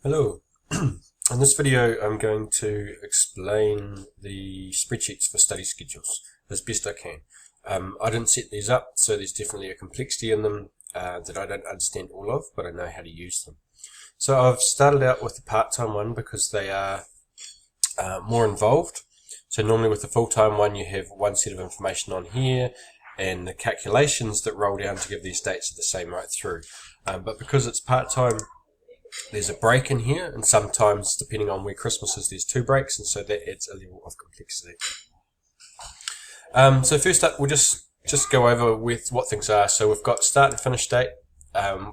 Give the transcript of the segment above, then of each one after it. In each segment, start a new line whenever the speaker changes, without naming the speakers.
Hello. In this video I'm going to explain the spreadsheets for study schedules as best I can. I didn't set these up, so there's definitely a complexity in them that I don't understand all of, but I know how to use them. So I've started out with the part-time one because they are more involved. So normally with the full-time one you have one set of information on here, and the calculations that roll down to give these dates are the same right through. But because it's part-time, there's a break in here, and sometimes, depending on where Christmas is, there's two breaks, and so that adds a level of complexity. So first up, we'll just go over with what things are. So we've got start and finish date.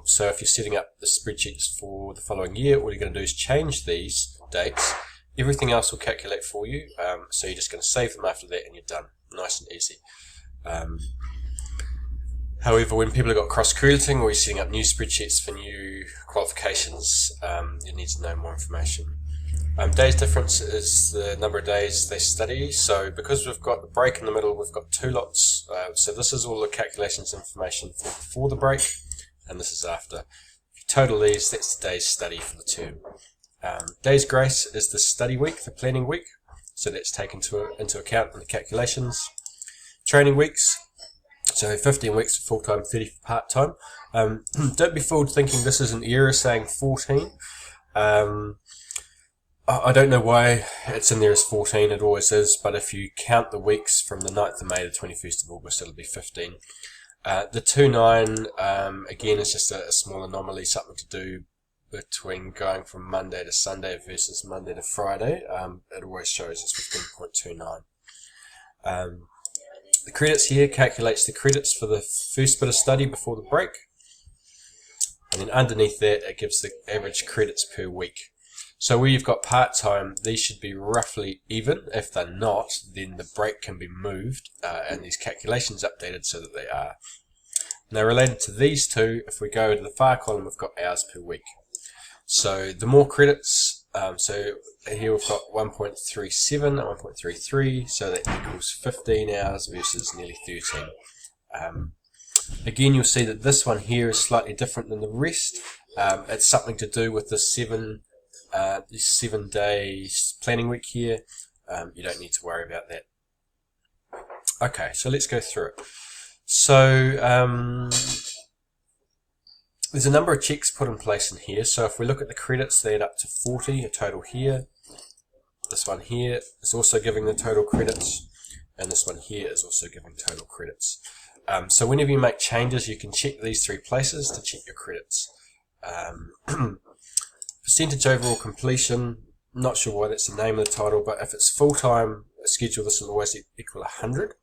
So if you're setting up the spreadsheets for the following year, all you're going to do is change these dates. Everything else will calculate for you. So you're just going to save them after that, and you're done. Nice and easy. However, when people have got cross-crediting or you're setting up new spreadsheets for new qualifications, you need to know more information. Days difference is the number of days they study. So because we've got the break in the middle, we've got two lots. So this is all the calculations information for before the break, and this is after. If you total these, that's the day's study for the term. Days grace is the study week, the planning week. So that's taken into account in the calculations. Training weeks. So 15 weeks for full-time, 30 for part-time. Don't be fooled thinking this is an error saying 14. I don't know why it's in there as 14, it always is, but if you count the weeks from the 9th of May to the 21st of August, it'll be 15. The 2-9, again, is just a small anomaly, something to do between going from Monday to Sunday versus Monday to Friday. It always shows as 15.29. The credits here calculates the credits for the first bit of study before the break, and then underneath that it gives the average credits per week. So where you've got part-time, these should be roughly even. If they're not, then the break can be moved and these calculations updated so that they are. Now related to these two, if we go to the far column, we've got hours per week. So the more credits, so here we've got 1.37 and 1.33, so that equals 15 hours versus nearly 13. Again, you'll see that this one here is slightly different than the rest. It's something to do with the 7 days planning week here. You don't need to worry about that. Okay, so let's go through it. So there's a number of checks put in place in here. So if we look at the credits, they add up to 40, a total here. This one here is also giving the total credits, and this one here is also giving total credits. So whenever you make changes, you can check these three places to check your credits. Percentage overall completion, not sure why that's the name of the title, but if it's full-time schedule, this will always equal 100.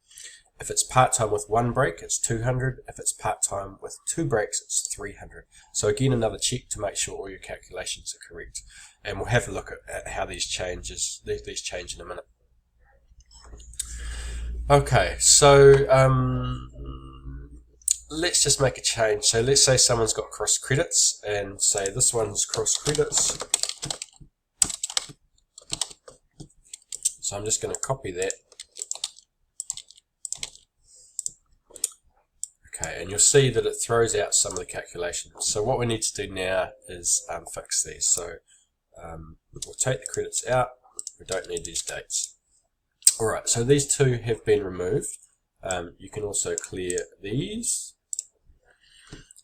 If it's part-time with one break, it's 200. If it's part-time with two breaks, it's 300. So again, another check to make sure all your calculations are correct. And we'll have a look at how these change in a minute. Okay, so let's just make a change. So let's say someone's got cross credits, and say this one's cross credits. So I'm just going to copy that. Okay, and you'll see that it throws out some of the calculations. So what we need to do now is fix these. So we'll take the credits out. We don't need these dates. Alright, so these two have been removed. You can also clear these.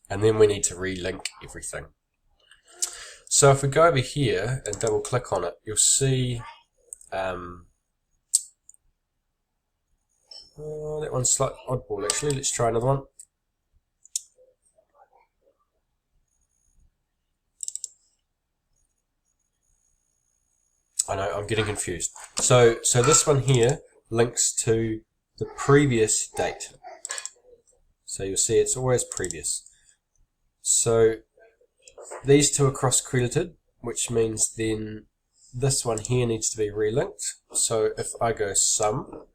And then we need to relink everything. So if we go over here and double click on it, you'll see that one's slightly oddball actually. Let's try another one. I know, I'm getting confused. So this one here links to the previous date. So you'll see it's always previous. So these two are cross-credited, which means then this one here needs to be relinked. So if I go sum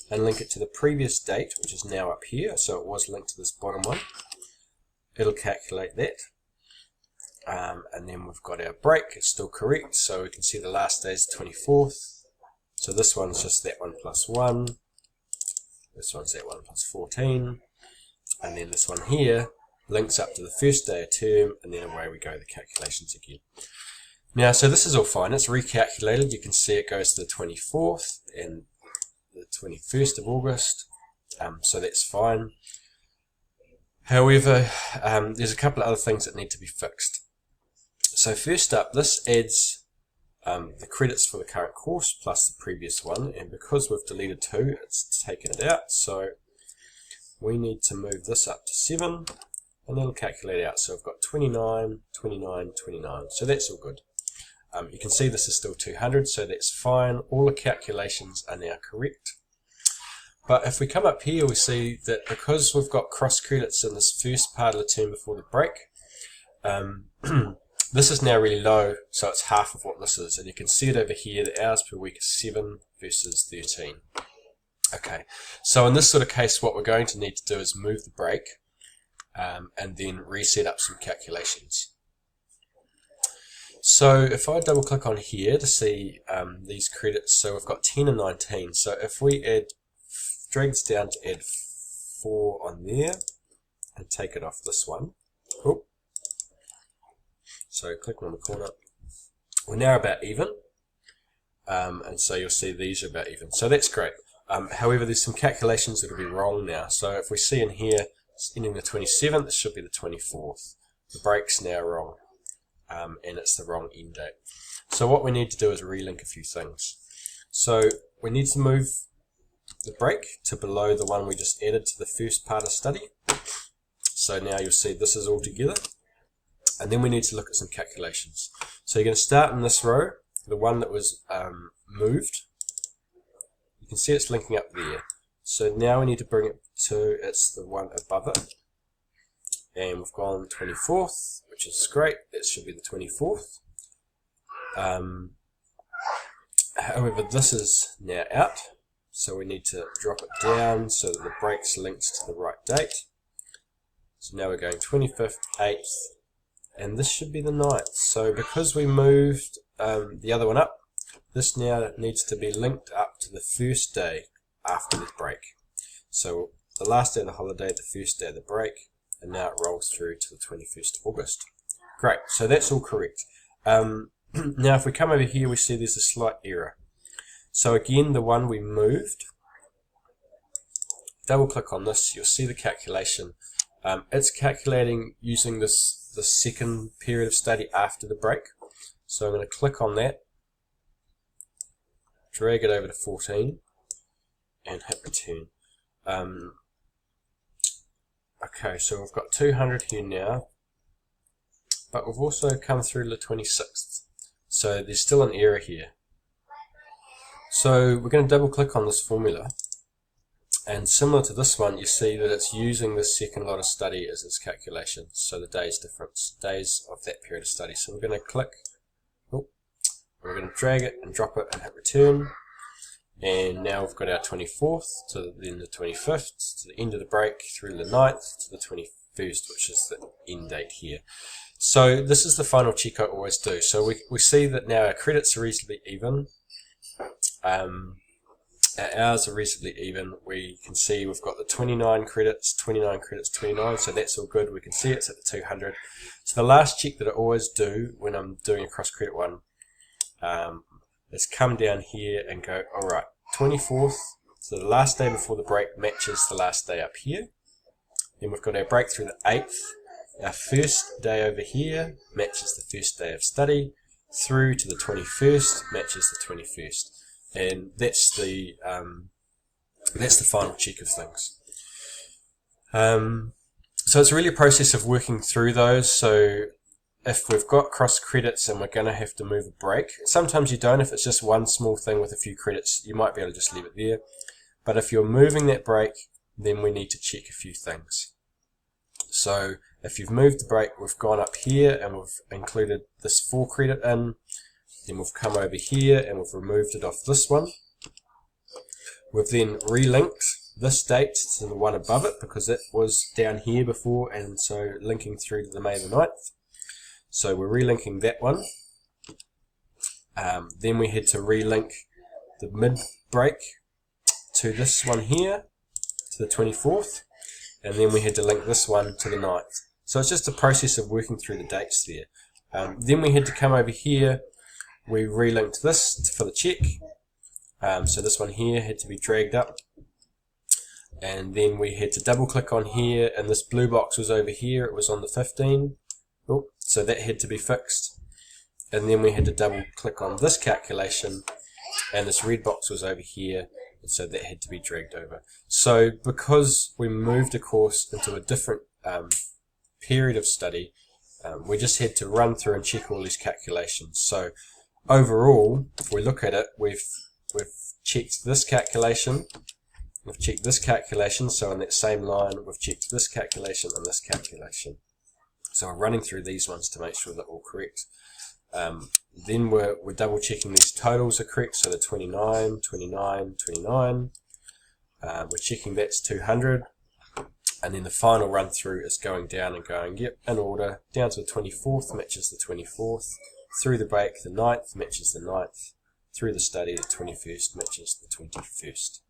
and link it to the previous date, which is now up here, so it was linked to this bottom one, it'll calculate that. And then we've got our break, it's still correct, so we can see the last day is 24th. So this one's just that one plus 1, this one's that one plus 14, and then this one here links up to the first day of term, and then away we go, the calculations again. Now, so this is all fine. It's recalculated. You can see it goes to the 24th and the 21st of August. So that's fine. However, there's a couple of other things that need to be fixed. So first up, this adds the credits for the current course plus the previous one, and because we've deleted 2, it's taken it out. So we need to move this up to 7, and it'll calculate out. So we've got 29, 29, 29. So that's all good. You can see this is still 200, so that's fine. All the calculations are now correct. But if we come up here, we see that because we've got cross credits in this first part of the term before the break, this is now really low, so it's half of what this is. And you can see it over here, the hours per week is 7 versus 13. Okay, so in this sort of case, what we're going to need to do is move the break and then reset up some calculations. So if I double click on here to see these credits, so we've got 10 and 19. So if we drag this down to add 4 on there and take it off this one. Oop. So click on the corner. We're now about even. And so you'll see these are about even. So that's great. However, there's some calculations that will be wrong now. So if we see in here, it's ending the 27th, it should be the 24th. The break's now wrong. And it's the wrong end date. So what we need to do is relink a few things. So we need to move the break to below the one we just added to the first part of study. So now you'll see this is all together. And then we need to look at some calculations. So you're going to start in this row, the one that was moved. You can see it's linking up there. So now we need to bring it to, it's the one above it. And we've gone 24th, which is great. It should be the 24th. However, this is now out. So we need to drop it down so that the break's linked to the right date. So now we're going 25th, 8th, and this should be the 9th. So because we moved the other one up, this now needs to be linked up to the first day after the break. So the last day of the holiday, the first day of the break, and now it rolls through to the 21st of August. Great, so that's all correct. Now if we come over here, we see there's a slight error. So again, the one we moved, double click on this, you'll see the calculation. It's calculating using the second period of study after the break. So I'm going to click on that, drag it over to 14, and hit return. Okay, so we've got 200 here now, but we've also come through to the 26th. So there's still an error here. So we're going to double click on this formula, and similar to this one, you see that it's using the second lot of study as its calculation, so the days difference, days of that period of study. So we're going to click, we're going to drag it and drop it and hit return, and now we've got our 24th to then the 25th, to the end of the break, through the 9th to the 21st, which is the end date here. So this is the final check I always do. So we see that now our credits are reasonably even. Our hours are reasonably even. We can see we've got the 29 credits, 29 credits, 29, so that's all good. We can see it's at the 200. So the last check that I always do when I'm doing a cross credit one is come down here and go, alright, 24th, so the last day before the break matches the last day up here. Then we've got our break through the 8th. Our first day over here matches the first day of study, through to the 21st matches the 21st. And that's the final check of things. So it's really a process of working through those. So if we've got cross credits and we're going to have to move a break, sometimes you don't. If it's just one small thing with a few credits, you might be able to just leave it there. But if you're moving that break, then we need to check a few things. So if you've moved the break, we've gone up here and we've included this 4 credit in. Then we've come over here and we've removed it off this one. We've then relinked this date to the one above it because it was down here before, and so linking through to the May the 9th. So we're relinking that one. Then we had to relink the mid break to this one here, to the 24th, and then we had to link this one to the 9th. So it's just a process of working through the dates there. Then we had to come over here, we relinked this for the check, so this one here had to be dragged up, and then we had to double click on here, and this blue box was over here, it was on the 15, so that had to be fixed, and then we had to double click on this calculation, and this red box was over here, and so that had to be dragged over. So because we moved a course into a different period of study, we just had to run through and check all these calculations. So overall, if we look at it, we've checked this calculation, we've checked this calculation, so on that same line we've checked this calculation and this calculation. So we're running through these ones to make sure they're all correct. Then we're double checking these totals are correct, so the 29, 29, 29. We're checking that's 200. And then the final run through is going down and going, yep, in order, down to the 24th, matches the 24th, through the break, the 9th matches the 9th, through the study, the 21st matches the 21st.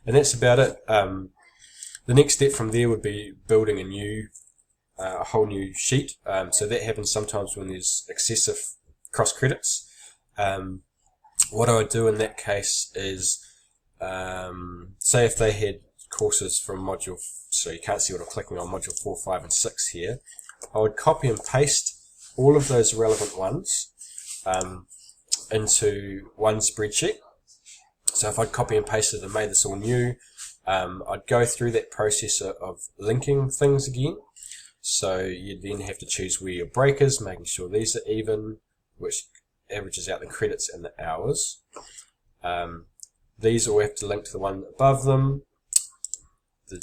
And that's about it. The next step from there would be building a whole new sheet. So that happens sometimes when there's excessive cross credits. What I would do in that case is, say if they had courses from module, so you can't see what I'm clicking on, module 4, 5 and 6 here, I would copy and paste all of those relevant ones into one spreadsheet. So if I'd copy and pasted and made this all new, I'd go through that process of linking things again. So you'd then have to choose where your break is, making sure these are even, which averages out the credits and the hours. These all have to link to the one above them. The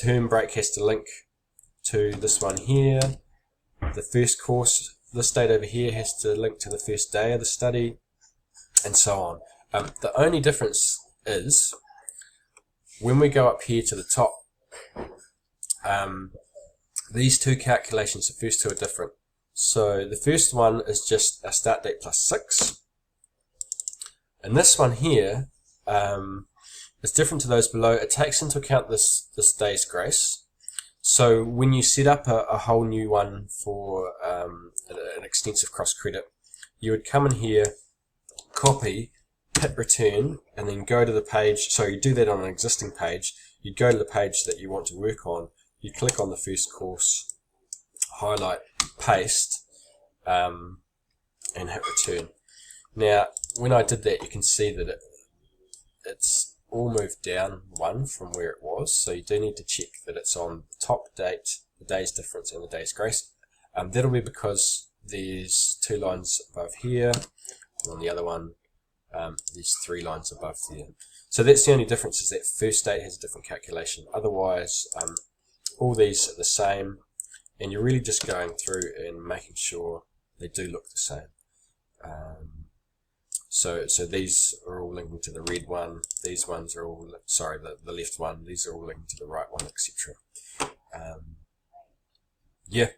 term break has to link to this one here. The first course, this date over here, has to link to the first day of the study, and so on. The only difference is when we go up here to the top, these two calculations, the first two are different. So the first one is just a start date plus 6, and this one here is different to those below. It takes into account this day's grace. So when you set up a whole new one for an extensive cross credit, you would come in here, copy, hit return, and then go to the page. So you do that on an existing page. You'd go to the page that you want to work on. You click on the first course, highlight, paste, and hit return. Now, when I did that, you can see that it's all moved down one from where it was. So you do need to check that it's on the top date, the day's difference, and the day's grace. That'll be because there's 2 lines above here, and on the other one, there's 3 lines above there. So that's the only difference, is that first date has a different calculation. Otherwise, all these are the same, and you're really just going through and making sure they do look the same. So these are all linking to the red one, these ones are all, sorry, the left one, these are all linking to the right one, etc. Yeah,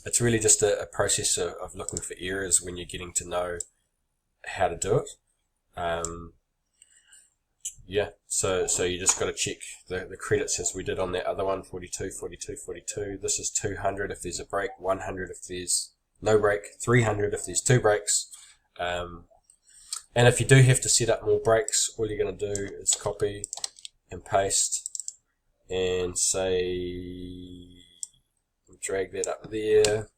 it's really just a process of looking for errors when you're getting to know how to do it. Yeah, so you just got to check the credits as we did on that other one, 42, 42, 42. This is 200 if there's a break, 100 if there's no break, 300 if there's 2 breaks. And if you do have to set up more breaks, all you're going to do is copy and paste and say, drag that up there.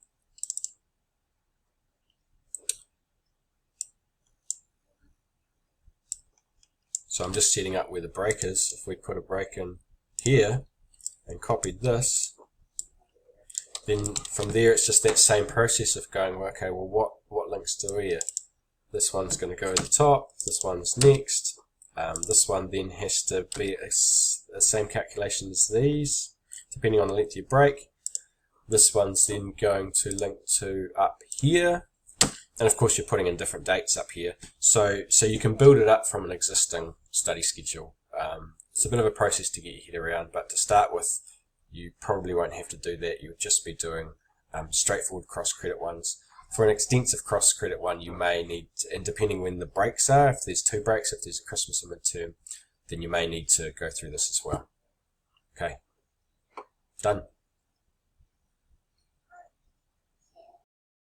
So I'm just setting up where the break is. If we put a break in here and copied this, then from there it's just that same process of going, okay, well what links do we here? This one's going to go at the top, this one's next, this one then has to be the same calculation as these, depending on the length of your break. This one's then going to link to up here, and of course you're putting in different dates up here, so you can build it up from an existing study schedule. It's a bit of a process to get your head around, but to start with, you probably won't have to do that. You would just be doing straightforward cross-credit ones. For an extensive cross-credit one, you may need to, and depending when the breaks are, if there's 2 breaks, if there's a Christmas or midterm, then you may need to go through this as well. Okay, done.